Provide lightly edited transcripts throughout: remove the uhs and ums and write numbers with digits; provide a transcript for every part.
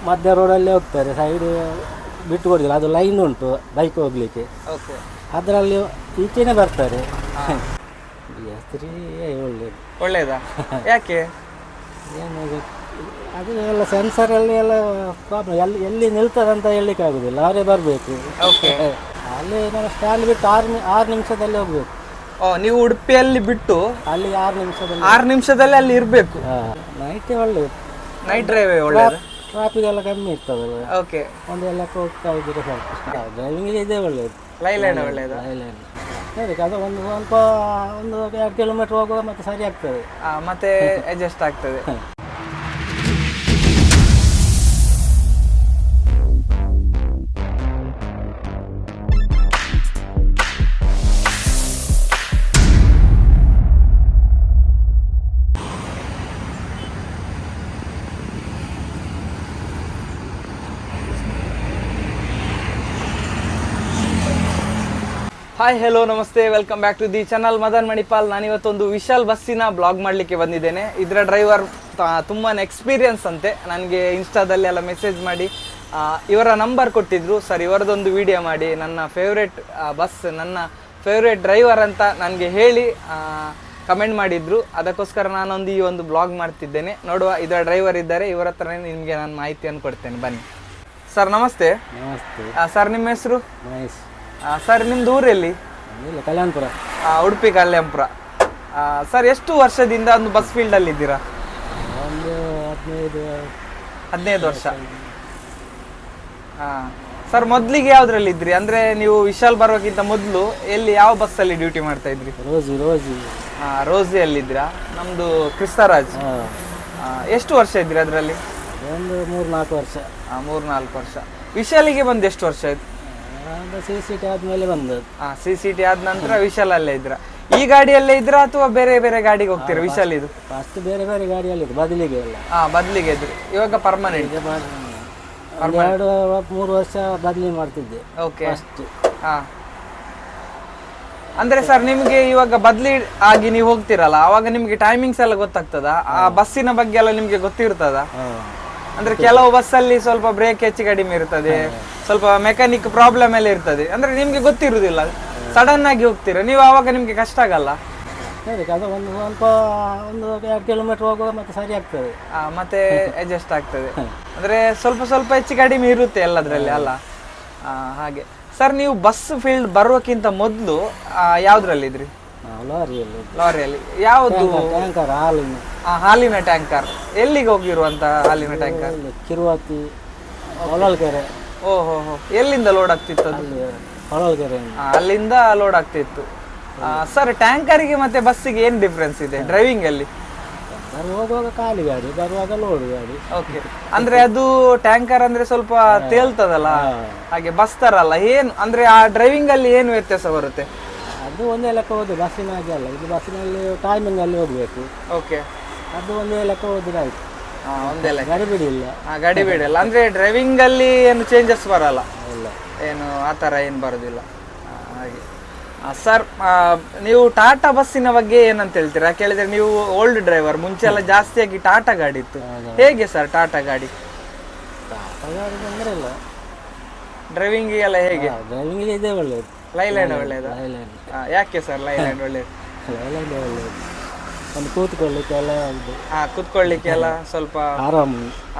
ಮಧ್ಯ ರೋಡಲ್ಲೇ ಹೋಗ್ತಾರೆ, ಸೈಡ್ ಬಿಟ್ಟು ಕೊಡೋದಿಲ್ಲ. ಅದು ಲೈನ್ ಉಂಟು ಬೈಕ್ ಹೋಗ್ಲಿಕ್ಕೆ, ಓಕೆ. ಅದರಲ್ಲಿ ಈಚೆನೇ ಬರ್ತಾರೆ. ಸ್ತ್ರೀ ಒಳ್ಳೇದು. ಒಳ್ಳೇದಾ? ಯಾಕೆ? ಏನು ಅದು ಎಲ್ಲ ಸೆನ್ಸರಲ್ಲಿ ಎಲ್ಲ ಪ್ರಾಬ್ಲಮ್, ಎಲ್ಲಿ ನಿಲ್ತದೆ ಅಂತ ಹೇಳಲಿಕ್ಕೆ ಆಗೋದಿಲ್ಲ, ಅವರೇ ಬರಬೇಕು. ಓಕೆ. ಅಲ್ಲಿ ನಾವು ಸ್ಟ್ಯಾಂಡ್ ಬಿಟ್ಟು 6 ನಿಮಿಷದಲ್ಲಿ ಹೋಗ್ಬೇಕು. ನೀವು ಉಡುಪಿಯಲ್ಲಿ ಬಿಟ್ಟು ಅಲ್ಲಿ 6 ನಿಮಿಷದಲ್ಲಿ 6 ನಿಮಿಷದಲ್ಲಿ ಅಲ್ಲಿ ಇರಬೇಕು. ನೈಟೇ ಒಳ್ಳೇದು, ನೈಟ್ ಡ್ರೈವೇ ಒಳ್ಳೇದು. ಟ್ರಾಫಿಕ್ ಎಲ್ಲ ಕಮ್ಮಿ ಇರ್ತದಲ್ಲ. ಓಕೆ. ಒಂದು ಲೆಕ್ಕ ಹೋಗ್ತಾ ಇದ್ರೆ ಸಾಕು. ಡ್ರೈವಿಂಗ್ ಇದೇ ಒಳ್ಳೇದು, ಲೈಲ್ಯಾಂಡ್ ಒಳ್ಳೇದು. ಐಲ್ಯಾಂಡ್ ಅದಕ್ಕೆ ಅದು ಒಂದು ಸ್ವಲ್ಪ 1-2 ಕಿಲೋಮೀಟರ್ ಹೋಗುವಾಗ ಮತ್ತೆ ಸರಿ ಆಗ್ತದೆ, ಮತ್ತೆ ಅಡ್ಜಸ್ಟ್ ಆಗ್ತದೆ. ಹಾಯ್, ಹೆಲೋ, ನಮಸ್ತೆ, welcome back to the channel Madan Manipal. ನಾನಿವತ್ತೊಂದು ವಿಶಾಲ್ ಬಸ್ಸಿನ ಬ್ಲಾಗ್ ಮಾಡಲಿಕ್ಕೆ ಬಂದಿದ್ದೇನೆ. ಇದರ ಡ್ರೈವರ್ ತುಂಬಾ ಎಕ್ಸ್ಪೀರಿಯನ್ಸ್ ಅಂತೆ. ನನಗೆ ಇನ್ಸ್ಟಾದಲ್ಲಿ ಎಲ್ಲ ಮೆಸೇಜ್ ಮಾಡಿ ಇವರ ನಂಬರ್ ಕೊಟ್ಟಿದ್ರು. ಸರ್, ಇವರದೊಂದು ವಿಡಿಯೋ ಮಾಡಿ, ನನ್ನ ಫೇವ್ರೇಟ್ ಬಸ್, ನನ್ನ ಫೇವ್ರೇಟ್ ಡ್ರೈವರ್ ಅಂತ ನನಗೆ ಹೇಳಿ ಕಮೆಂಟ್ ಮಾಡಿದ್ರು. ಅದಕ್ಕೋಸ್ಕರ ನಾನೊಂದು ಈ ಒಂದು ಬ್ಲಾಗ್ ಮಾಡ್ತಿದ್ದೇನೆ. ನೋಡುವ, ಇದರ ಡ್ರೈವರ್ ಇದ್ದಾರೆ, ಇವರ ಹತ್ರನೇ ನಿಮಗೆ ನಾನು ಮಾಹಿತಿಯನ್ನು ಕೊಡ್ತೇನೆ. ಬನ್ನಿ ಸರ್. ನಮಸ್ತೆ. ನಮಸ್ತೆ ಸರ್, ನಿಮ್ಮ ಹೆಸರು? ಮಹೇಶ್. ಸರ್, ನಿಮ್ದು ಊರಲ್ಲಿ? ಇಲ್ಲ, ಕಲ್ಯಾಣಪುರ. ಉಡುಪಿ ಕಲ್ಯಾಣಪುರ. ಸರ್, ಎಷ್ಟು ವರ್ಷದಿಂದ ಒಂದು ಬಸ್ ಫೀಲ್ಡಲ್ಲಿ ಇದ್ದೀರಾ? ಒಂದು 15 ವರ್ಷ. ಸರ್, ಮೊದಲಿಗೆ ಯಾವುದ್ರಲ್ಲಿ ಇದ್ರಿ? ಅಂದರೆ ನೀವು ವಿಶಾಲ್ ಬರೋಕ್ಕಿಂತ ಮೊದಲು ಎಲ್ಲಿ, ಯಾವ ಬಸ್ಸಲ್ಲಿ ಡ್ಯೂಟಿ ಮಾಡ್ತಾ ಇದ್ರಿ? ರೋಸಿಯಲ್ಲಿದ್ದೀರಾ? ನಮ್ಮದು ಕ್ರಿಸ್ತರಾಜ್. ಎಷ್ಟು ವರ್ಷ ಇದ್ರಿ ಅದರಲ್ಲಿ? ಒಂದು 3-4 ವರ್ಷ. 3-4 ವರ್ಷ. ವಿಶಾಲಿಗೆ ಬಂದು ಎಷ್ಟು ವರ್ಷ ಆಯ್ತು? CCT ಆದ್ಮೇಲೆ ಬಂದದ್ದು. CCT ಆದ ನಂತರ ವಿಶಾಲಲ್ಲೇ ಇದ್ರ? ಈ ಗಾಡಿಯಲ್ಲೇ ಇದ್ರ ಅಥವಾ ಬೇರೆ ಬೇರೆ ಗಾಡಿಗೆ ಹೋಗ್ತೀರಾ? ವಿಶಾಲ್ ಇದು ಫಸ್ಟ್ ಬೇರೆ ಬೇರೆ ಗಾಡಿಯಲ್ಲಿ ಬದಲಿಗೆ ಎಲ್ಲ. ಬದಲಿಗೆ ಇದ್ರಿ. ಇವಾಗ ಪರ್ಮನೆಂಟ್? 2-3 ವರ್ಷ ಬದಲಿ ಮಾಡ್ತಿದ್ದೆ. ಓಕೆ. ಅಂದ್ರೆ ಸರ್, ನಿಮ್ಗೆ ಇವಾಗ ಬದಲಿ ಆಗಿ ನೀವು ಹೋಗ್ತಿರಲ್ಲ, ಅವಾಗ ನಿಮ್ಗೆ ಟೈಮಿಂಗ್ಸ್ ಎಲ್ಲ ಗೊತ್ತಾಗ್ತದ? ಆ ಬಸ್ಸಿನ ಬಗ್ಗೆ ಎಲ್ಲ ನಿಮ್ಗೆ ಗೊತ್ತಿರ್ತದ? ಅಂದ್ರೆ ಕೆಲವು ಬಸ್ಸಲ್ಲಿ ಸ್ವಲ್ಪ ಬ್ರೇಕ್ ಹೆಚ್ಚು ಕಡಿಮೆ ಇರ್ತದೆ, ಸ್ವಲ್ಪ ಮೆಕ್ಯಾನಿಕ್ ಪ್ರಾಬ್ಲಮ್ ಎಲ್ಲ ಇರ್ತದೆ. ಅಂದ್ರೆ ನಿಮ್ಗೆ ಗೊತ್ತಿರುವುದಿಲ್ಲ, ಸಡನ್ ಆಗಿ ಹೋಗ್ತೀರಾ ನೀವು, ಆವಾಗ ನಿಮ್ಗೆ ಕಷ್ಟ ಆಗಲ್ಲ? ಅದು ಒಂದು ಸ್ವಲ್ಪ 1-2 ಕಿಲೋಮೀಟರ್ ಹೋಗುವಾಗ ಮತ್ತೆ ಸರಿ ಆಗ್ತದೆ, ಮತ್ತೆ ಅಡ್ಜಸ್ಟ್ ಆಗ್ತದೆ. ಅಂದ್ರೆ ಸ್ವಲ್ಪ ಸ್ವಲ್ಪ ಹೆಚ್ಚು ಕಡಿಮೆ ಇರುತ್ತೆ ಎಲ್ಲದ್ರಲ್ಲಿ ಅಲ್ಲ? ಹಾಗೆ. ಸರ್, ನೀವು ಬಸ್ ಫೀಲ್ಡ್ ಬರೋಕ್ಕಿಂತ ಮೊದಲು ಯಾವ್ದ್ರಲ್ಲಿದ್ರಿ? ಲಾರಿಯಲ್ಲಿ. ಯಾವುದು? ಟ್ಯಾಂಕರ್, ಹಾಲಿನ ಟ್ಯಾಂಕರ್. ಎಲ್ಲಿಗೆ ಹೋಗಿರುವಂತ ಹಾಲಿನ ಟ್ಯಾಂಕರ್? ಕಿರುವತ್ತಿ, ಹೊಳಲ್ಕೆರೆ. ಓಹೋ, ಎಲ್ಲಿಂದ ಲೋಡ್ ಆಗ್ತಿತ್ತು ಅದು? ಹೊಳಲ್ಕೆರೆ. ಅಲ್ಲಿಂದ ಲೋಡ್ ಆಗ್ತಿತ್ತು. ಸರ್, ಟ್ಯಾಂಕರಿಗೆ ಮತ್ತೆ ಬಸ್ಸಿಗೆ ಏನ್ ಡಿಫ್ರೆನ್ಸ್ ಇದೆ ಡ್ರೈವಿಂಗ್ ಅಲ್ಲಿ? ಹೋಗುವಾಗ ಖಾಲಿ ಗಾಡಿ, ಬರುವಾಗ ಲೋಡ್ ಗಾಡಿ. ಓಕೆ. ಅಂದ್ರೆ ಅದು ಟ್ಯಾಂಕರ್ ಅಂದ್ರೆ ಸ್ವಲ್ಪ ತೇಲ್ತದಲ್ಲ, ಹಾಗೆ ಬಸ್ ತರ ಅಲ್ಲ. ಏನು ಅಂದ್ರೆ ಆ ಡ್ರೈವಿಂಗ್ ಅಲ್ಲಿ ಏನು ವ್ಯತ್ಯಾಸ ಬರುತ್ತೆ? ಅದು ಒಂದೇ ಲೆಕ್ಕ ಹೋದು, ಬಸ್ಸಿನ ಹಾಗೆ ಅಲ್ಲ. ಇದು ಬಸ್ಸಿನಲ್ಲಿ ಟೈಮಿಂಗ್ ಅಲ್ಲಿ ಹೋಗ್ಬೇಕು. ಓಕೆ. ಅದು ಒಂದೇ ಲೆಕ್ಕ ಹೋದ್ರೆ ಆಯ್ತು, ಒಂದೇ ಲೆಕ್ಕ. ಗಾಡಿ ಬಿಡಿಲ್ಲ. ಗಾಡಿ ಬಿಡಲ್ಲ. ಅಂದ್ರೆ ಡ್ರೈವಿಂಗ್ ಅಲ್ಲಿ ಏನು ಚೇಂಜಸ್ ಬರಲ್ಲ? ಇಲ್ಲ, ಏನು ಆ ಥರ ಏನು ಬರೋದಿಲ್ಲ. ಹಾಗೆ. ಸರ್, ನೀವು ಟಾಟಾ ಬಸ್ಸಿನ ಬಗ್ಗೆ ಏನಂತ ಹೇಳ್ತೀರಾ? ಕೇಳಿದ್ರೆ ನೀವು ಓಲ್ಡ್ ಡ್ರೈವರ್, ಮುಂಚೆ ಎಲ್ಲ ಜಾಸ್ತಿಯಾಗಿ ಟಾಟಾ ಗಾಡಿ ಇತ್ತು. ಹೇಗೆ ಸರ್ ಟಾಟಾ ಗಾಡಿ? ತೊಂದರೆ ಇಲ್ಲ, ಡ್ರೈವಿಂಗ್ ಎಲ್ಲ ಹೇಗೆ? ಡ್ರೈವಿಂಗ್ ಇದೆ ಒಳ್ಳೇದು. ಲೈಲ್ಯಾಂಡ್ ಒಳ್ಳೇದು. ಯಾಕೆ ಸರ್ ಲೈಲ್ಯಾಂಡ್ ಒಳ್ಳೇದು? ಲೈಲ್ಯಾಂಡ್ ಒಳ್ಳೇದು, ಒಂದು ಕೂತ್ಕೊಳ್ಳಿಕ್ಕೆಲ್ಲ ಉಂಟು. ಕೂತ್ಕೊಳ್ಳಿಕ್ಕೆಲ್ಲ ಸ್ವಲ್ಪ ಆರಾಮ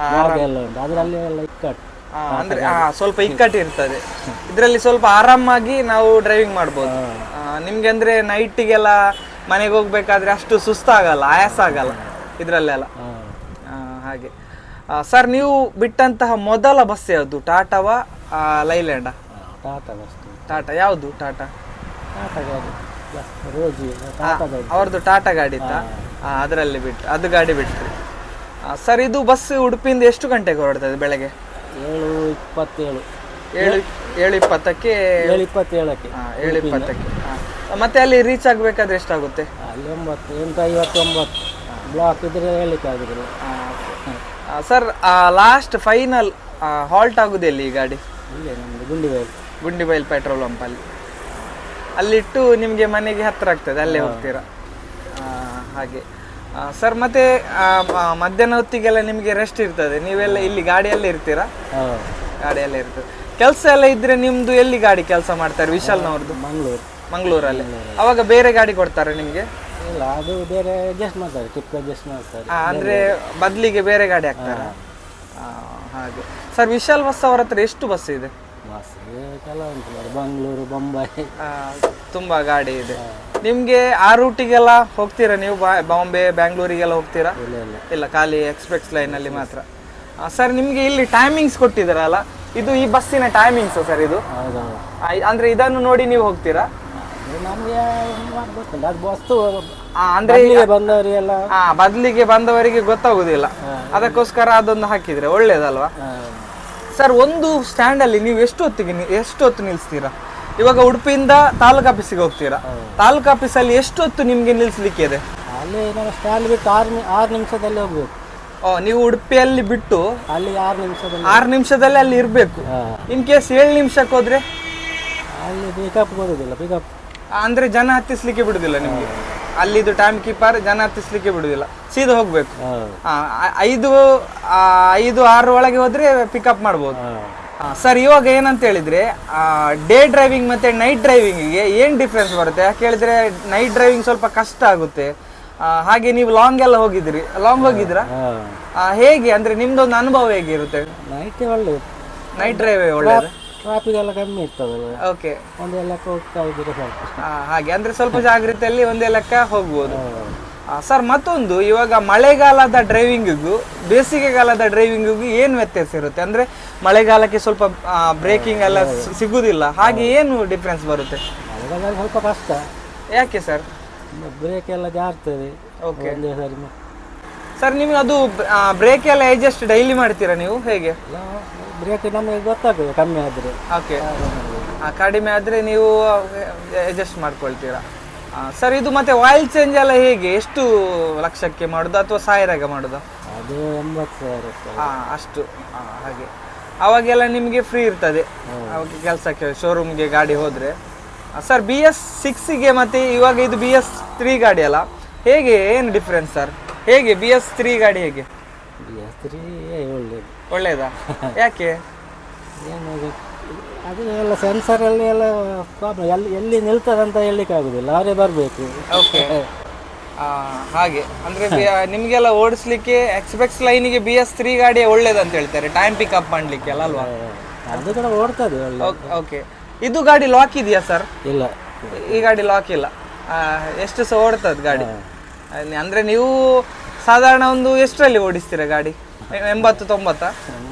ಎಲ್ಲ ಉಂಟು. ಅದರಲ್ಲಿ ಎಲ್ಲ ಇಕ್ಕಟ್ಟು, ಅಂದ್ರೆ ಸ್ವಲ್ಪ ಇಕ್ಕಟ್ಟು ಇರ್ತದೆ. ಇದರಲ್ಲಿ ಸ್ವಲ್ಪ ಆರಾಮಾಗಿ ನಾವು ಡ್ರೈವಿಂಗ್ ಮಾಡ್ಬೋದು. ನಿಮ್ಗೆ ಅಂದ್ರೆ ನೈಟಿಗೆಲ್ಲ ಮನೆಗೆ ಹೋಗ್ಬೇಕಾದ್ರೆ ಅಷ್ಟು ಸುಸ್ತಾಗಲ್ಲ, ಆಯಾಸ ಆಗಲ್ಲ ಇದ್ರಲ್ಲೆಲ್ಲ. ಹಾಗೆ. ಸರ್, ನೀವು ಬಿಟ್ಟಂತಹ ಮೊದಲ ಬಸ್ ಯಾವುದು? ಟಾಟಾವಾ ಲೈಲ್ಯಾಂಡಾ? ಟಾಟಾ ಬಸ್. ಟಾಟಾ ಯಾವುದು? ಟಾಟಾ ಗಾಡಿ, ಅವ್ರದ್ದು ಟಾಟಾ ಗಾಡಿ ಇತ್ತಾ? ಅದರಲ್ಲಿ ಬಿಟ್ಟು ಅದು ಗಾಡಿ ಬಿಟ್ರಿ. ಸರ್, ಇದು ಬಸ್ ಉಡುಪಿಯಿಂದ ಎಷ್ಟು ಗಂಟೆಗೆ ಹೊರಡ್ತದೆ ಬೆಳಗ್ಗೆ? 7:27. 7:20ಕ್ಕೆ. 7:20ಕ್ಕೆ. ಮತ್ತೆ ಅಲ್ಲಿ ರೀಚ್ ಆಗ್ಬೇಕಾದ್ರೆ ಎಷ್ಟಾಗುತ್ತೆ? ಅಲ್ಲಿ 8:59 ಬ್ಲಾಕ್ ಇದ್ರೆ ಹೇಳಲಿಕ್ಕೆ ಆಗುದಿಲ್ಲ. ಸರ್, ಲಾಸ್ಟ್ ಫೈನಲ್ ಹಾಲ್ಟ್ ಆಗುದು ಎಲ್ಲಿ ಈ ಗಾಡಿ? ಇಲ್ಲೇ ನಮ್ದು ಗುಂಡಿಬೈಲ್ ಪೆಟ್ರೋಲ್ ಪಂಪಲ್ಲಿ. ಅಲ್ಲಿಟ್ಟು ನಿಮಗೆ ಮನೆಗೆ ಹತ್ತಿರ ಆಗ್ತದೆ, ಅಲ್ಲೇ ಹೋಗ್ತೀರಾ? ಹಾಗೆ. ಸರ್ ಮತ್ತೆ ಮಧ್ಯಾಹ್ನ ಹೊತ್ತಿಗೆಲ್ಲ ನಿಮಗೆ ರೆಸ್ಟ್ ಇರ್ತದೆ, ನೀವೆಲ್ಲ ಇಲ್ಲಿ ಗಾಡಿಯಲ್ಲೇ ಇರ್ತೀರಾ? ಹೌದು, ಗಾಡಿಯಲ್ಲೇ ಇರ್ತದೆ. ಕೆಲಸ ಎಲ್ಲ ಇದ್ರೆ ನಿಮ್ದು ಎಲ್ಲಿ ಗಾಡಿ ಕೆಲಸ ಮಾಡ್ತಾರೆ ವಿಶಾಲ್ನವ್ರದ್ದು? ಮಂಗಳೂರು. ಮಂಗಳೂರಲ್ಲಿ. ಅವಾಗ ಬೇರೆ ಗಾಡಿ ಕೊಡ್ತಾರೆ ನಿಮಗೆ? ಇಲ್ಲ, ಅದು ಬೇರೆ ಅಡ್ಜಸ್ಟ್ ಮಾಡ್ತಾರೆ, ಟಿಪ್ ಅಡ್ಜಸ್ಟ್ ಮಾಡ್ತಾರೆ. ಅಂದ್ರೆ ಬದಲಿಗೆ ಬೇರೆ ಗಾಡಿ ಹಾಕ್ತಾರೆ. ಹಾಗೆ ಸರ್, ವಿಶಾಲ್ ಬಸ್ ಅವರ ಹತ್ರ ಎಷ್ಟು ಬಸ್ ಇದೆ? ಬಸ್ ಕೆಲವು ಉಂಟು, ಮಂಗಳೂರು, ಬೊಂಬೈ, ತುಂಬಾ ಗಾಡಿ ಇದೆ. ನಿಮ್ಗೆ ಆ ರೂಟಿಗೆಲ್ಲ ಹೋಗ್ತೀರಾ ನೀವು? ಬಾಂಬೆ, ಬ್ಯಾಂಗ್ಳೂರಿಗೆಲ್ಲ ಹೋಗ್ತೀರಾ? ಇಲ್ಲ ಇಲ್ಲ. ಇಲ್ಲ, ಖಾಲಿ ಎಕ್ಸ್ಪ್ರೆಸ್ ಲೈನ್ ಅಲ್ಲಿ ಮಾತ್ರ. ಸರ್, ನಿಮ್ಗೆ ಇಲ್ಲಿ ಟೈಮಿಂಗ್ಸ್ ಕೊಟ್ಟಿದ್ದಾರಲ್ಲ, ಇದು ಈ ಬಸ್ಸಿನ ಟೈಮಿಂಗ್ಸ್ ಸರ್ ಇದು? ಹೌದೌದು. ಅಂದ್ರೆ ಇದನ್ನು ನೋಡಿ ನೀವು ಹೋಗ್ತೀರಾ? ನಮಗೆ ಗೊತ್ತಿಲ್ಲ, ಅದು ವಸ್ತು ಅಂದ್ರೆ ಬಂದವರಿಗೆಲ್ಲ ಬದಲಿಗೆ ಬಂದವರಿಗೆ ಗೊತ್ತಾಗುದಿಲ್ಲ, ಅದಕ್ಕೋಸ್ಕರ ಅದೊಂದು ಹಾಕಿದ್ರೆ ಒಳ್ಳೇದಲ್ವಾ? ಸರ್, ಒಂದು ಸ್ಟ್ಯಾಂಡ್ ಅಲ್ಲಿ ನೀವು ಎಷ್ಟು ಹೊತ್ತು ನಿಲ್ಸ್ತೀರಾ? ಇವಾಗ ಉಡುಪಿಯಿಂದ ತಾಲೂಕು ಆಫೀಸಿಗೆ ಹೋಗ್ತೀರಾ, ತಾಲೂಕು ಆಫೀಸಲ್ಲಿ ಎಷ್ಟು ಹೊತ್ತು ನಿಮ್ಗೆ ನಿಲ್ಸ್ಲಿಕ್ಕೆ ಇದೆ? ಅಲ್ಲಿ ನಾವು ಸ್ಟ್ಯಾಂಡ್ ಬಿಟ್ಟು 6 ನಿಮಿಷದಲ್ಲಿ ಹೋಗ್ಬೇಕು. ನೀವು ಉಡುಪಿಯಲ್ಲಿ ಬಿಟ್ಟು ಅಲ್ಲಿ 6 ನಿಮಿಷದಲ್ಲಿ ಅಲ್ಲಿ ಇರ್ಬೇಕು. ಇನ್ ಕೇಸ್ 7 ನಿಮಿಷಕ್ಕೆ ಹೋದ್ರೆ ಅಲ್ಲಿ ಪಿಕಪ್ ಬರುದಿಲ್ಲ. ಪಿಕಪ್ ಅಂದ್ರೆ ಜನ ಹತ್ತಿಸ್ಲಿಕ್ಕೆ ಬಿಡುದಿಲ್ಲ ನಿಮ್ಗೆ, ಅಲ್ಲಿದು ಟೈಮ್ ಕೀಪರ್ ಜನ ಹತ್ತಿಸ್ಲಿಕ್ಕೆ ಬಿಡುದಿಲ್ಲ, ಸೀದಾ ಹೋಗ್ಬೇಕು. 5-6 ಒಳಗೆ ಹೋದ್ರೆ ಪಿಕಪ್ ಮಾಡ್ಬೋದು. ಸರ್, ಇವಾಗ ಏನಂತ ಹೇಳಿದ್ರೆ ಡೇ ಡ್ರೈವಿಂಗ್ ಮತ್ತೆ ನೈಟ್ ಡ್ರೈವಿಂಗಿಗೆ ಏನ್ ಡಿಫ್ರೆನ್ಸ್ ಬರುತ್ತೆ? ಯಾಕೆ ಹೇಳಿದ್ರೆ ನೈಟ್ ಡ್ರೈವಿಂಗ್ ಸ್ವಲ್ಪ ಕಷ್ಟ ಆಗುತ್ತೆ. ಹಾಗೆ ನೀವು ಲಾಂಗ್ ಎಲ್ಲ ಹೋಗಿದ್ರಾ? ಹೇಗೆ ಅಂದ್ರೆ ನಿಮ್ದೊಂದು ಅನುಭವ ಹೇಗಿರುತ್ತೆ? ನೈಟ್ ಒಳ್ಳೆಯದು, ನೈಟ್ ಡ್ರೈವ್ ಒಳ್ಳೆಯದು. ಟ್ರಾಫಿಕ್ ಎಲ್ಲ ಕಮ್ಮಿ ಇರ್ತದೆ. ಓಕೆ, ಒಂದೇ ಲೆಕ್ಕ ಹೋಗ್ತಾ ಇದ್ರೆ ಸಾಕು. ಹಾಗೆ ಅಂದ್ರೆ ಸ್ವಲ್ಪ ಜಾಗ್ರತೆಯಲ್ಲಿ ಒಂದೇ ಲೆಕ್ಕ ಹೋಗ್ಬೋದು. ಸರ್, ಮತ್ತೊಂದು, ಇವಾಗ ಮಳೆಗಾಲದ ಡ್ರೈವಿಂಗಿಗೂ ಬೇಸಿಗೆಗಾಲದ ಡ್ರೈವಿಂಗಿಗೂ ಏನು ವ್ಯತ್ಯಾಸ ಇರುತ್ತೆ? ಅಂದ್ರೆ ಮಳೆಗಾಲಕ್ಕೆ ಸ್ವಲ್ಪ ಬ್ರೇಕಿಂಗ್ ಎಲ್ಲ ಸಿಗುದಿಲ್ಲ, ಹಾಗೆ ಏನು ಡಿಫ್ರೆನ್ಸ್ ಬರುತ್ತೆ? ಮಳೆಗಾಲ ಸ್ವಲ್ಪ ಕಷ್ಟ. ಯಾಕೆ ಸರ್? ಬ್ರೇಕ್ ಎಲ್ಲ ಜಾರ್ತದೆ. ಓಕೆ ಒಂದೇ ಸರಿ. ಸರ್, ನಿಮ್ಗೆ ಅದು ಬ್ರೇಕ್ ಎಲ್ಲ ಅಡ್ಜಸ್ಟ್ ಡೈಲಿ ಮಾಡ್ತೀರಾ ನೀವು, ಹೇಗೆ? ಬ್ರೇಕ್ ನಮಗೆ ಗೊತ್ತಾಗ್ತದೆ ಕಮ್ಮಿ ಆದರೆ. ಓಕೆ, ಕಡಿಮೆ ಆದರೆ ನೀವು ಅಡ್ಜಸ್ಟ್ ಮಾಡ್ಕೊಳ್ತೀರಾ. ಸರ್, ಇದು ಮತ್ತೆ ಆಯಿಲ್ ಚೇಂಜ್ ಎಲ್ಲ ಹೇಗೆ? ಎಷ್ಟು ಲಕ್ಷಕ್ಕೆ ಮಾಡೋದು ಅಥವಾ 1000ಗೆ ಮಾಡೋದು? ಅದು 80,000. ಅಷ್ಟು. ಹಾಗೆ ಅವಾಗೆಲ್ಲ ನಿಮಗೆ ಫ್ರೀ ಇರ್ತದೆ ಅವಾಗ ಕೆಲಸಕ್ಕೆ, ಶೋರೂಮ್ಗೆ ಗಾಡಿ ಹೋದರೆ. ಸರ್, BS6ಗೆ ಮತ್ತೆ ಇವಾಗ ಇದು BS3 ಗಾಡಿ ಅಲ್ಲ, ಹೇಗೆ ಏನು ಡಿಫ್ರೆನ್ಸ್ ಸರ್? ಹೇಗೆ BS3 ಗಾಡಿ ಹೇಗೆ? BS3 ಒಳ್ಳೇದಾ? ಯಾಕೆ? ಏನು ಅದು ಎಲ್ಲ ಸೆನ್ಸರಲ್ಲಿ ಎಲ್ಲ ಪ್ರಾಬ್ಲಮ್, ಎಲ್ಲಿ ನಿಲ್ತದೆ ಅಂತ ಹೇಳಲಿಕ್ಕೆ ಆಗುದಿಲ್ಲ, ಅವರೇ ಬರಬೇಕು. ಓಕೆ, ಹಾಗೆ ಅಂದ್ರೆ ನಿಮಗೆಲ್ಲ ಓಡಿಸ್ಲಿಕ್ಕೆ ಎಕ್ಸ್ಪ್ರೆಸ್ ಲೈನಿಗೆ BS3 ಗಾಡಿ ಒಳ್ಳೇದಂತ ಹೇಳ್ತಾರೆ, ಟೈಮ್ ಪಿಕಪ್ ಮಾಡ್ಲಿಕ್ಕೆ ಅಲ್ಲ ಅಲ್ವಾ? ಅದು ಕೂಡ ಓಡ್ತದೆ ಒಳ್ಳೆ. ಓಕೆ, ಇದು ಗಾಡಿ ಲಾಕ್ ಇದೆಯಾ ಸರ್? ಇಲ್ಲ, ಈ ಗಾಡಿ ಲಾಕ್ ಇಲ್ಲ. ಎಷ್ಟು ಸಹ ಓಡ್ತದೆ ಗಾಡಿ? ಅಂದ್ರೆ ನೀವು ಸಾಧಾರಣ ಒಂದು ಎಷ್ಟರಲ್ಲಿ ಓಡಿಸ್ತೀರಾ ಗಾಡಿ? 80-90?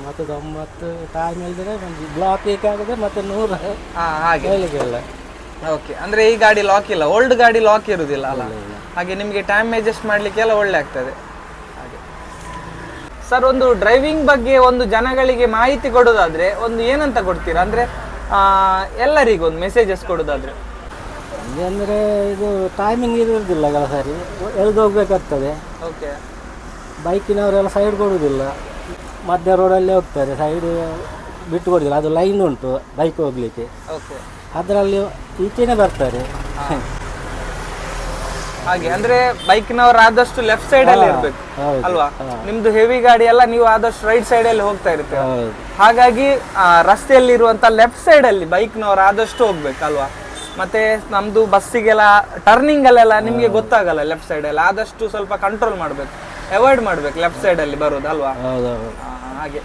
80-90 ಟೈಮ್ ಹೇಳಿದ್ರೆ ಬ್ಲಾಕ್ ಆಗಿದೆ, ಮತ್ತೆ 100 ಹಾಗೆ ಹೇಳಿಲ್ಲ. ಓಕೆ, ಅಂದ್ರೆ ಈ ಗಾಡಿ ಲಾಕ್ ಇಲ್ಲ, ಓಲ್ಡ್ ಗಾಡಿ ಲಾಕ್ ಇರುವುದಿಲ್ಲ ಅಲ್ಲ, ಹಾಗೆ ನಿಮಗೆ ಟೈಮ್ ಅಡ್ಜಸ್ಟ್ ಮಾಡ್ಲಿಕ್ಕೆ ಎಲ್ಲ ಒಳ್ಳೆ ಆಗ್ತದೆ ಹಾಗೆ. ಸರ್, ಒಂದು ಡ್ರೈವಿಂಗ್ ಬಗ್ಗೆ ಒಂದು ಜನಗಳಿಗೆ ಮಾಹಿತಿ ಕೊಡೋದಾದ್ರೆ ಒಂದು ಏನಂತ ಕೊಡ್ತೀರಾ? ಅಂದ್ರೆ ಎಲ್ಲರಿಗೂ ಒಂದು ಮೆಸೇಜಸ್ ಕೊಡೋದಾದ್ರೆ? ಅಂದರೆ ಇದು ಟೈಮಿಂಗ್ ಇರುವುದಿಲ್ಲ ಅಲ್ಲ ಸರಿ, ಎಳ್ದು ಹೋಗ್ಬೇಕಾಗ್ತದೆ. ಓಕೆ, ಬೈಕಿನವರೆಲ್ಲ ಸೈಡ್ ಕೊಡುವುದಿಲ್ಲ, ಮಧ್ಯ ರೋಡಲ್ಲೇ ಹೋಗ್ತಾರೆ, ಸೈಡ್ ಬಿಟ್ಟು ಕೊಡೋದಿಲ್ಲ. ಅದು ಲೈನ್ ಉಂಟು ಬೈಕ್ ಹೋಗ್ಲಿಕ್ಕೆ, ಓಕೆ, ಅದರಲ್ಲಿ ಈಚೆನೇ ಬರ್ತಾರೆ. ಹಾಗೆ ಅಂದ್ರೆ ಬೈಕ್ನವರು ಆದಷ್ಟು ಲೆಫ್ಟ್ ಸೈಡ್ ಅಲ್ಲಿ ಇರ್ಬೇಕು ಅಲ್ವಾ? ನಿಮ್ದು ಹೆವಿ ಗಾಡಿ ಎಲ್ಲ ನೀವು ಆದಷ್ಟು ರೈಟ್ ಸೈಡ್ ಅಲ್ಲಿ ಹೋಗ್ತಾ ಇರ್ತೀರ, ಹಾಗಾಗಿ ರಸ್ತೆಯಲ್ಲಿ ಇರುವಂತ ಲೆಫ್ಟ್ ಸೈಡ್ ಅಲ್ಲಿ ಬೈಕ್ನವರು ಆದಷ್ಟು ಹೋಗ್ಬೇಕಲ್ವಾ? ಮತ್ತೆ ನಮ್ದು ಬಸ್ಸಿಗೆಲ್ಲ ಟರ್ನಿಂಗ್ ಅಲ್ಲೆಲ್ಲ ನಿಮ್ಗೆ ಗೊತ್ತಾಗಲ್ಲ ಲೆಫ್ಟ್ ಸೈಡ್ ಅಲ್ಲಿ, ಆದಷ್ಟು ಸ್ವಲ್ಪ ಕಂಟ್ರೋಲ್ ಮಾಡ್ಬೇಕು, ಅವಾಯ್ಡ್ ಮಾಡ್ಬೇಕು ಲೆಫ್ಟ್ ಸೈಡ್ ಅಲ್ಲಿ ಬರೋದು ಅಲ್ವಾ? ಹಾಗೆ.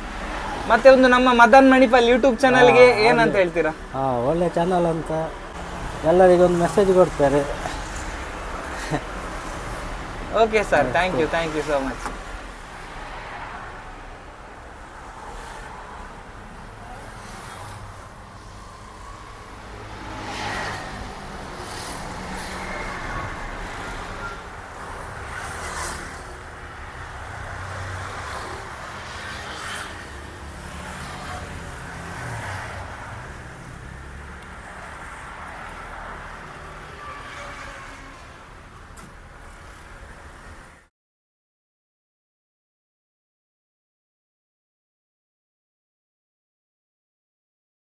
ಮತ್ತೆ ಒಂದು ನಮ್ಮ ಮದನ್ ಮಣಿಪಾಲ್ ಯೂಟ್ಯೂಬ್ ಚಾನಲ್ಗೆ ಏನಂತ ಹೇಳ್ತೀರಾ? ಒಳ್ಳೆ ಚಾನಲ್ ಅಂತ ಎಲ್ಲರಿಗೊಂದು ಮೆಸೇಜ್ ಕೊಡ್ತಾರೆ. Okay sir, thank you so much.